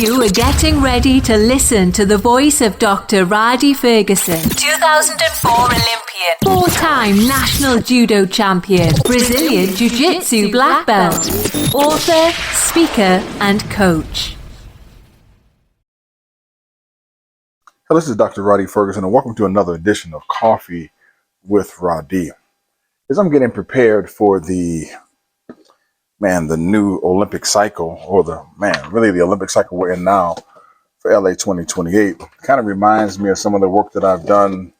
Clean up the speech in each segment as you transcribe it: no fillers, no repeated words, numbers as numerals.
You are getting ready to listen to the voice of Dr. Rhadi Ferguson, 2004 Olympian, four-time national judo champion, Brazilian Jiu-Jitsu black belt, author, speaker, and coach. Hello, this is Dr. Rhadi Ferguson, and welcome to another edition of Coffee with Rhadi. As I'm getting prepared for the new Olympic cycle, the Olympic cycle we're in now for LA 2028, kind of reminds me of some of the work that I've done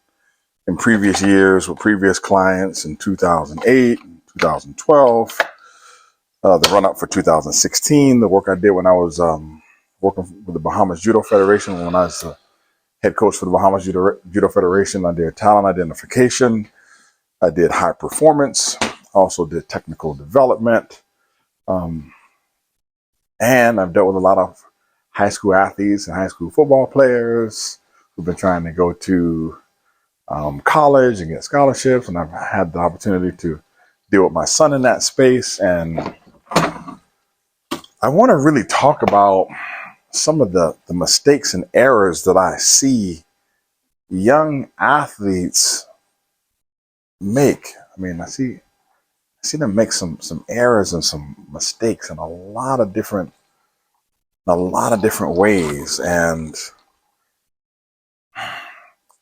in previous years with previous clients in 2008, 2012, the run-up for 2016, the work I did when I was working with the Bahamas Judo Federation, when I was head coach for the Bahamas Judo Federation. I did talent identification, I did high performance, also did technical development, and I've dealt with a lot of high school athletes and high school football players who've been trying to go to college and get scholarships, and I've had the opportunity to deal with my son in that space. And I want to really talk about some of the mistakes and errors that I see young athletes make. I see them make some errors and some mistakes in a lot of different ways. And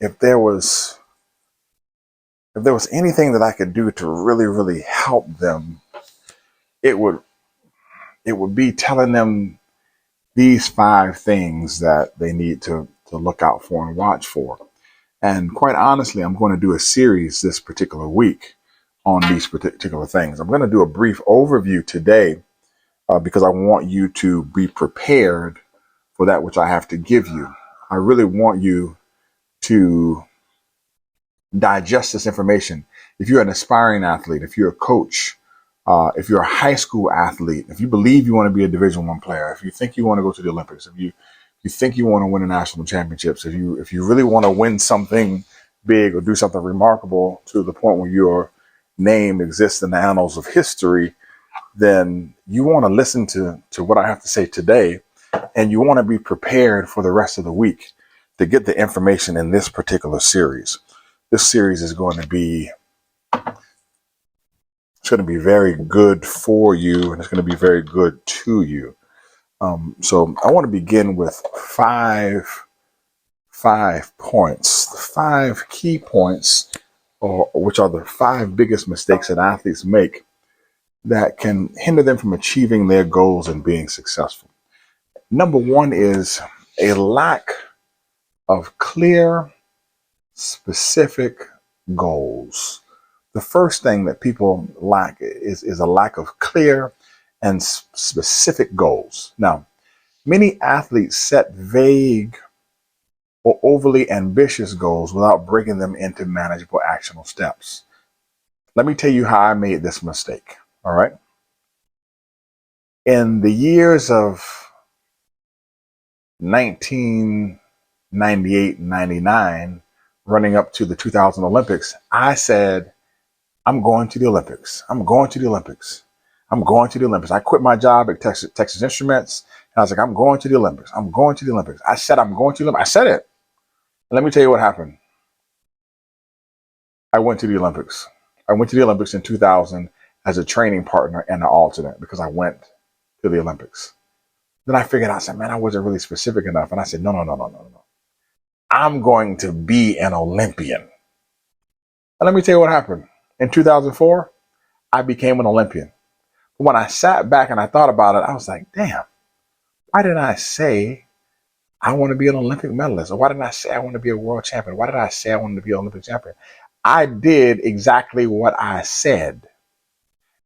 if there was anything that I could do to really, really help them, it would be telling them these 5 things that they need to look out for and watch for. And quite honestly, I'm going to do a series this particular week on these particular things. I'm going to do a brief overview today because I want you to be prepared for that which I have to give you. I really want you to digest this information. If you're an aspiring athlete, if you're a coach, if you're a high school athlete, if you believe you want to be a Division I player, if you think you want to go to the Olympics, if you think you want to win a national championships, if you really want to win something big or do something remarkable to the point where your name exists in the annals of history, then you want to listen to what I have to say today, and you want to be prepared for the rest of the week to get the information in this particular series. This series is going to be very good for you, and it's going to be very good to you. So I want to begin with 5 points, the 5 key points, which are the 5 biggest mistakes that athletes make that can hinder them from achieving their goals and being successful. Number 1 is a lack of clear, specific goals. The first thing that people lack is a lack of clear and specific goals. Now, many athletes set vague or overly ambitious goals without breaking them into manageable actionable steps. Let me tell you how I made this mistake. All right. In the years of 1998, 99, running up to the 2000 Olympics, I said, I'm going to the Olympics. I'm going to the Olympics. I'm going to the Olympics. I quit my job at Texas Instruments, and I was like, I'm going to the Olympics. I'm going to the Olympics. I said, I'm going to the Olympics. I said it. And let me tell you what happened. I went to the Olympics. I went to the Olympics in 2000 as a training partner and an alternate because I went to the Olympics. Then I figured out, I said, man, I wasn't really specific enough. And I said, no. I'm going to be an Olympian. And let me tell you what happened. In 2004, I became an Olympian. When I sat back and I thought about it, I was like, damn, why didn't I say I want to be an Olympic medalist? Or why didn't I say I want to be a world champion? Why did I say I wanted to be an Olympic champion? I did exactly what I said.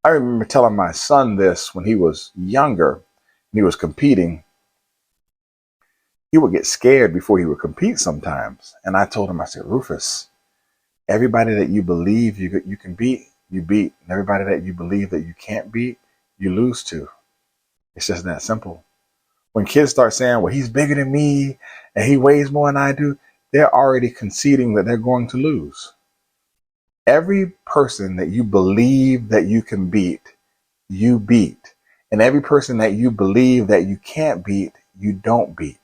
I remember telling my son this when he was younger and he was competing. He would get scared before he would compete sometimes. And I told him, I said, Rufus, everybody that you believe you can beat, you beat. And everybody that you believe that you can't beat, you lose to. It's just that simple. When kids start saying, well, he's bigger than me and he weighs more than I do, they're already conceding that they're going to lose. Every person that you believe that you can beat, you beat. And every person that you believe that you can't beat, you don't beat.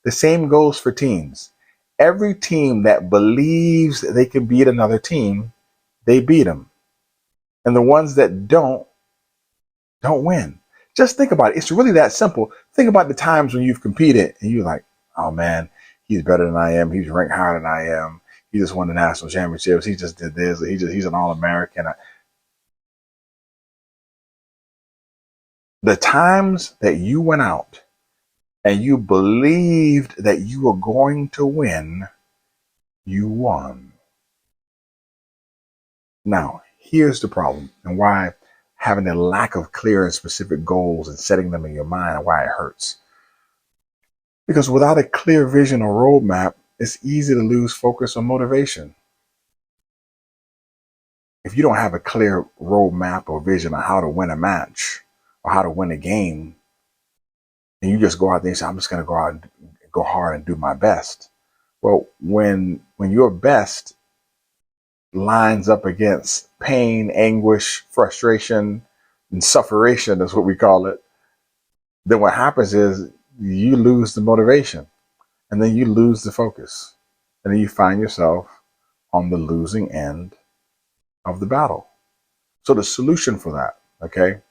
The same goes for teams. Every team that believes they can beat another team, they beat them. And the ones that don't win. Just think about it. It's really that simple. Think about the times when you've competed and you're like, oh man, he's better than I am. He's ranked higher than I am. He just won the national championships. He just did this. He's an All-American. The times that you went out and you believed that you were going to win, you won. Now, here's the problem and why having a lack of clear and specific goals and setting them in your mind and why it hurts. Because without a clear vision or roadmap, it's easy to lose focus or motivation. If you don't have a clear roadmap or vision on how to win a match or how to win a game, and you just go out there and say, I'm just going to go out and go hard and do my best. Well, when your best lines up against pain, anguish, frustration, and sufferation, is what we call it, then what happens is you lose the motivation and then you lose the focus. And then you find yourself on the losing end of the battle. So the solution for that, okay,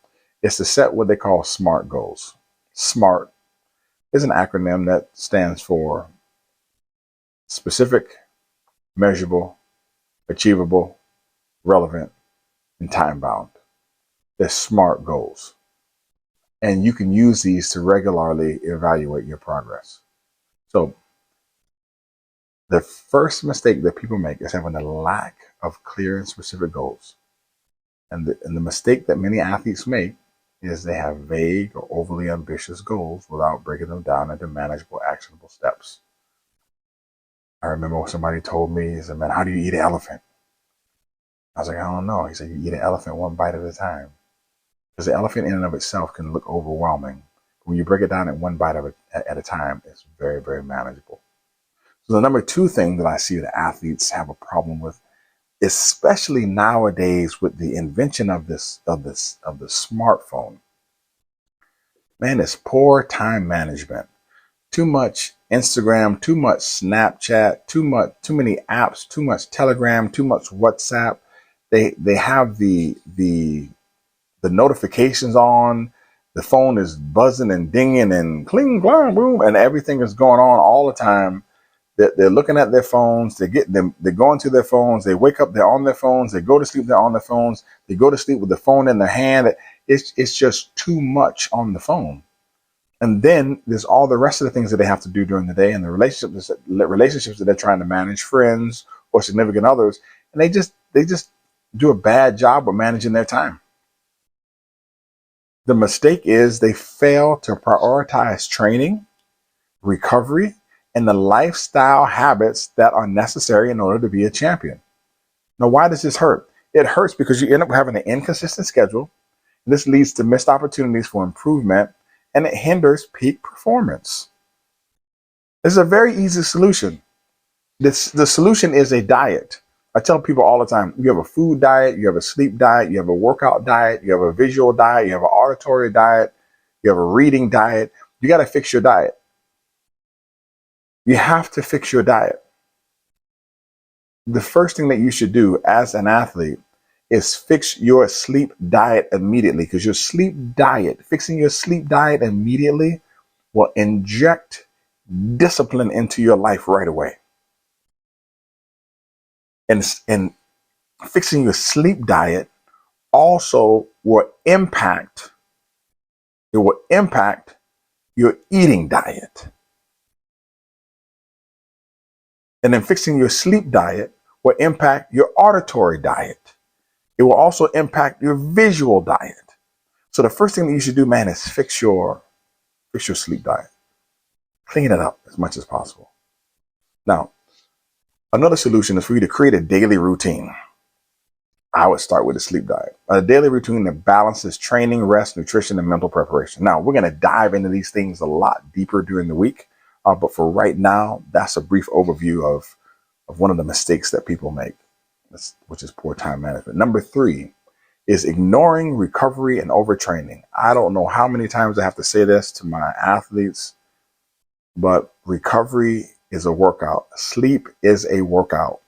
is to set what they call SMART goals. SMART is an acronym that stands for specific, measurable, achievable, relevant, and time bound. They're SMART goals. And you can use these to regularly evaluate your progress. So the first mistake that people make is having a lack of clear and specific goals. And the mistake that many athletes make is they have vague or overly ambitious goals without breaking them down into manageable, actionable steps. I remember when somebody told me, he said, man, how do you eat an elephant? I was like, I don't know. He said, you eat an elephant one bite at a time. Because the elephant in and of itself can look overwhelming. When you break it down at one bite at a time, it's very, very manageable. So the number two thing that I see that athletes have a problem with, especially nowadays with the invention of the smartphone, man, it's poor time management. Too much Instagram, too much Snapchat, too many apps, too much Telegram, too much WhatsApp. They have the notifications on. The phone is buzzing and dinging and cling, blah, boom, and everything is going on all the time. They're looking at their phones. They're going to their phones. They wake up, they're on their phones. They go to sleep, they're on their phones. They go to sleep with the phone in their hand. It's just too much on the phone. And then there's all the rest of the things that they have to do during the day and the relationships that they're trying to manage, friends or significant others. And they just do a bad job of managing their time. The mistake is they fail to prioritize training, recovery, and the lifestyle habits that are necessary in order to be a champion. Now, why does this hurt? It hurts because you end up having an inconsistent schedule. This leads to missed opportunities for improvement, and it hinders peak performance. This is a very easy solution. The solution is a diet. I tell people all the time, you have a food diet, you have a sleep diet, you have a workout diet, you have a visual diet, you have an auditory diet, you have a reading diet. You got to fix your diet. You have to fix your diet. The first thing that you should do as an athlete is fix your sleep diet immediately, because fixing your sleep diet immediately will inject discipline into your life right away. And fixing your sleep diet also will impact your eating diet. And then fixing your sleep diet will impact your auditory diet. It will also impact your visual diet. So the first thing that you should do, man, is fix your sleep diet. Clean it up as much as possible. Now, another solution is for you to create a daily routine. I would start with a sleep diet. A daily routine that balances training, rest, nutrition, and mental preparation. Now, we're going to dive into these things a lot deeper during the week. But for right now, that's a brief overview of one of the mistakes that people make, which is poor time management. Number 3 is ignoring recovery and overtraining. I don't know how many times I have to say this to my athletes, but recovery is a workout. Sleep is a workout.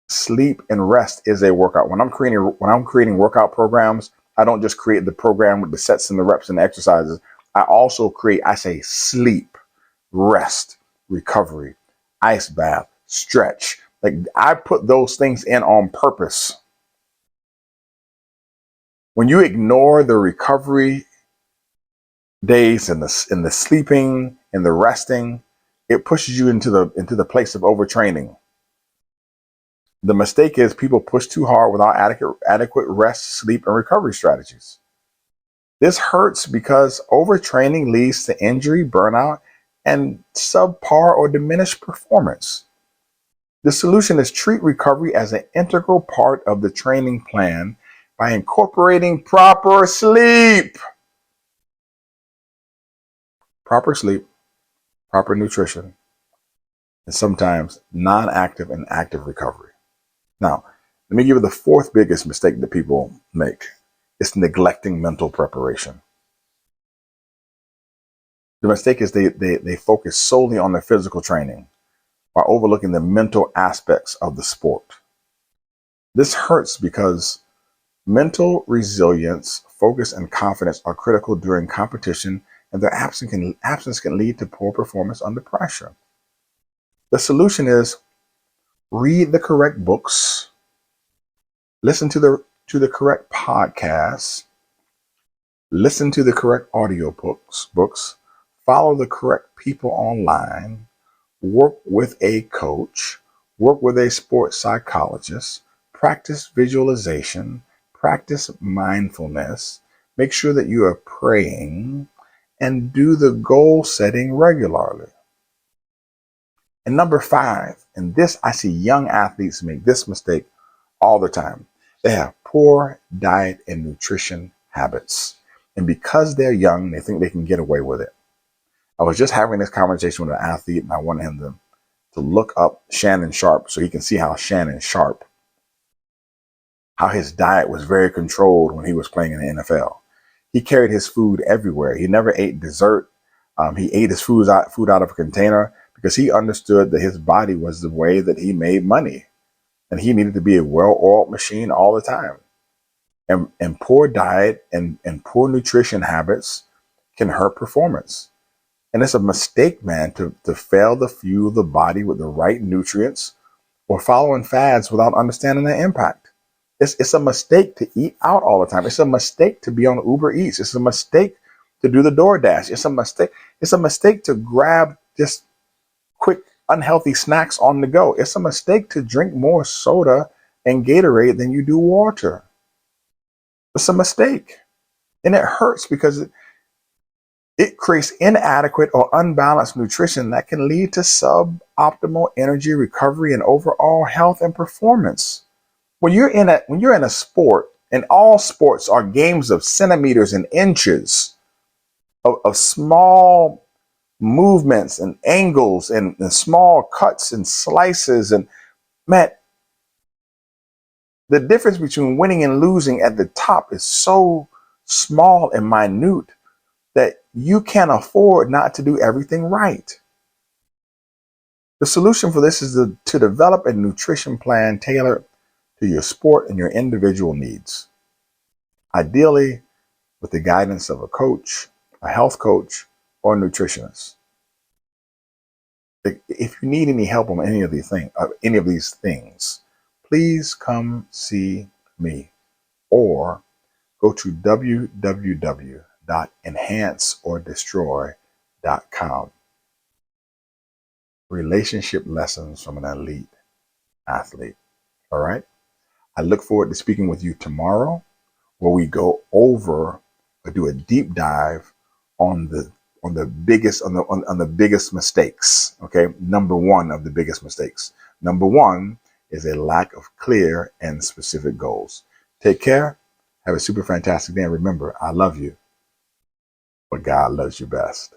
Sleep and rest is a workout. When I'm creating workout programs, I don't just create the program with the sets and the reps and the exercises. I also say sleep, rest, recovery, ice bath, stretch. Like, I put those things in on purpose. When you ignore the recovery days and the sleeping and the resting, it pushes you into the place of overtraining. The mistake is people push too hard without adequate rest, sleep, and recovery strategies. This hurts because overtraining leads to injury, burnout, and subpar or diminished performance. The solution is treat recovery as an integral part of the training plan by incorporating proper sleep, proper nutrition, and sometimes non-active and active recovery. Now, let me give you the fourth biggest mistake that people make. It's neglecting mental preparation. The mistake is they focus solely on their physical training while overlooking the mental aspects of the sport. This hurts because mental resilience, focus, and confidence are critical during competition, and their absence can lead to poor performance under pressure. The solution is read the correct books, listen to the correct podcasts, listen to the correct audio books, follow the correct people online, work with a coach, work with a sports psychologist, practice visualization, practice mindfulness, make sure that you are praying, and do the goal setting regularly. And number 5, and this, I see young athletes make this mistake all the time. They have poor diet and nutrition habits. And because they're young, they think they can get away with it. I was just having this conversation with an athlete, and I wanted him to look up Shannon Sharpe so he can see how Shannon Sharpe, how his diet was very controlled when he was playing in the NFL. He carried his food everywhere. He never ate dessert. He ate his food out of a container because he understood that his body was the way that he made money. And he needed to be a well-oiled machine all the time. And poor diet and poor nutrition habits can hurt performance. And it's a mistake, man, to fail to fuel the body with the right nutrients or following fads without understanding the impact. It's a mistake to eat out all the time. It's a mistake to be on Uber Eats. It's a mistake to do the DoorDash. It's a mistake. It's a mistake to grab just quick, unhealthy snacks on the go. It's a mistake to drink more soda and Gatorade than you do water. It's a mistake. And it hurts because it creates inadequate or unbalanced nutrition that can lead to suboptimal energy recovery and overall health and performance. When you're in a sport, and all sports are games of centimeters and inches of small movements and angles and small cuts and slices, and man, the difference between winning and losing at the top is so small and minute that you can't afford not to do everything right. The solution for this is to develop a nutrition plan tailored to your sport and your individual needs. Ideally, with the guidance of a coach, a health coach, or a nutritionist. If you need any help on any of these things, please come see me or go to www.enhanceordestroy.com. Relationship lessons from an elite athlete. All right. I look forward to speaking with you tomorrow, where we go over or do a deep dive on the biggest mistakes. Okay. Number 1 of the biggest mistakes. Number 1 is a lack of clear and specific goals. Take care. Have a super fantastic day. And remember, I love you, but God loves you best.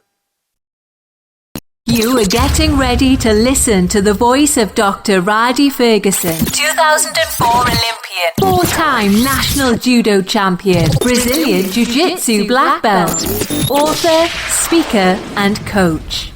You are getting ready to listen to the voice of Dr. Rhadi Ferguson, 2004 Olympian, 4-time national judo champion, Brazilian jiu-jitsu black belt, author, speaker, and coach.